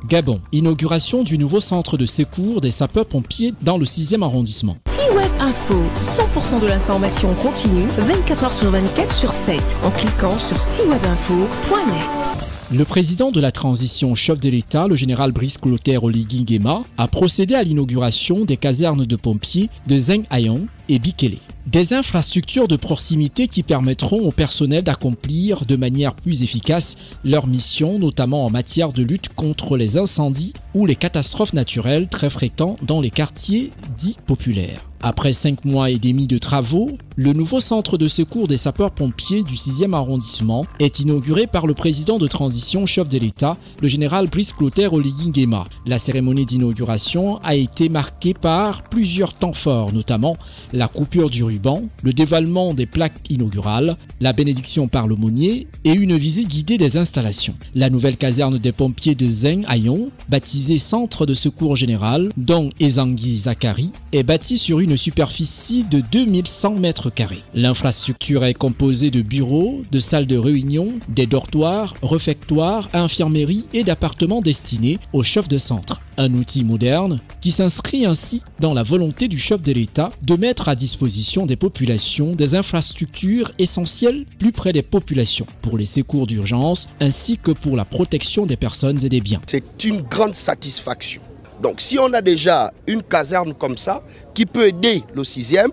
Gabon, inauguration du nouveau centre de secours des sapeurs-pompiers dans le 6e arrondissement. C-Web Info, 100% de l'information continue, 24h sur 24 sur 7, en cliquant sur cwebinfo.net. Le président de la transition chef de l'État, le général Brice Clotaire Oligui Nguema, a procédé à l'inauguration des casernes de pompiers de Zeng-Ayong et Bikele. Des infrastructures de proximité qui permettront au personnel d'accomplir de manière plus efficace leur mission, notamment en matière de lutte contre les incendies ou les catastrophes naturelles très fréquents dans les quartiers dits populaires. Après 5 mois et demi de travaux, le nouveau centre de secours des sapeurs-pompiers du 6e arrondissement est inauguré par le président de transition chef de l'État, le général Brice Clotaire Oligui Nguema. La cérémonie d'inauguration a été marquée par plusieurs temps forts, notamment la coupure du ruban, le dévoilement des plaques inaugurales, la bénédiction par l'aumônier et une visite guidée des installations. La nouvelle caserne des pompiers de Zeng-Ayong, baptisée Centre de secours général, dont Ezangui Zakari, est bâtie sur une superficie de 2100 mètres carrés. L'infrastructure est composée de bureaux, de salles de réunion, des dortoirs, réfectoires, infirmeries et d'appartements destinés aux chefs de centre. Un outil moderne qui s'inscrit ainsi dans la volonté du chef de l'État de mettre à disposition des populations des infrastructures essentielles plus près des populations pour les secours d'urgence ainsi que pour la protection des personnes et des biens. C'est une grande satisfaction. Donc si on a déjà une caserne comme ça qui peut aider le 6e,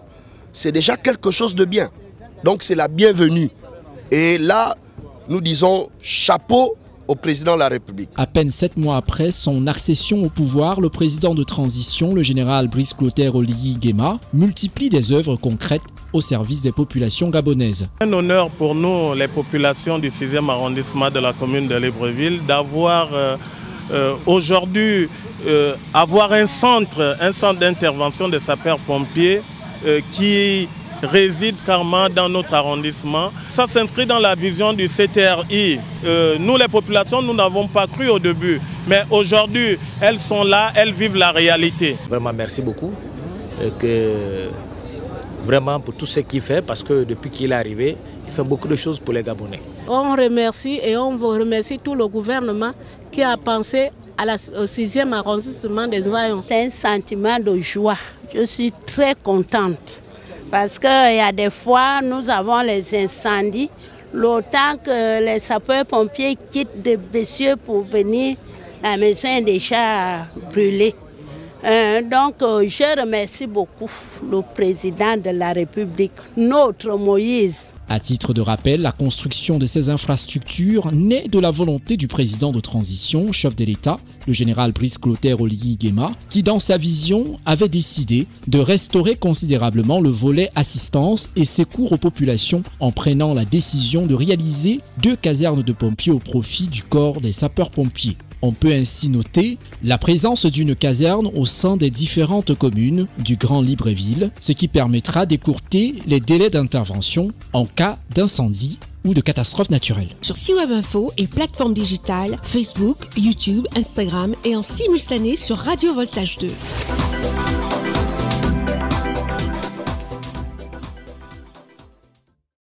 c'est déjà quelque chose de bien. Donc c'est la bienvenue. Et là, nous disons chapeau au président de la République. À peine 7 mois après son accession au pouvoir, le président de transition, le général Brice Clotaire Oligui Nguema, multiplie des œuvres concrètes au service des populations gabonaises. Un honneur pour nous, les populations du 6e arrondissement de la commune de Libreville, d'avoir aujourd'hui avoir un centre d'intervention des sapeurs-pompiers qui réside carrément dans notre arrondissement. Ça s'inscrit dans la vision du CTRI. Nous, les populations, nous n'avons pas cru au début, mais aujourd'hui, elles sont là, elles vivent la réalité. Vraiment, merci beaucoup. Vraiment pour tout ce qu'il fait, parce que depuis qu'il est arrivé, il fait beaucoup de choses pour les Gabonais. On remercie et on veut remercier tout le gouvernement qui a pensé au 6e arrondissement des Zeng-Ayong. C'est un sentiment de joie. Je suis très contente parce qu'il y a des fois, nous avons les incendies. L'autant que les sapeurs-pompiers quittent de Bessieux pour venir, la maison est déjà brûlée. Donc je remercie beaucoup le président de la République, notre Moïse. À titre de rappel, la construction de ces infrastructures naît de la volonté du président de transition, chef de l'État, le général Brice Clotaire Oligui Nguema, qui dans sa vision avait décidé de restaurer considérablement le volet assistance et secours aux populations en prenant la décision de réaliser 2 casernes de pompiers au profit du corps des sapeurs-pompiers. On peut ainsi noter la présence d'une caserne au sein des différentes communes du Grand Libreville, ce qui permettra d'écourter les délais d'intervention en cas d'incendie ou de catastrophe naturelle. Sur C-Web Info et plateformes digitales, Facebook, YouTube, Instagram et en simultané sur Radio Voltage 2.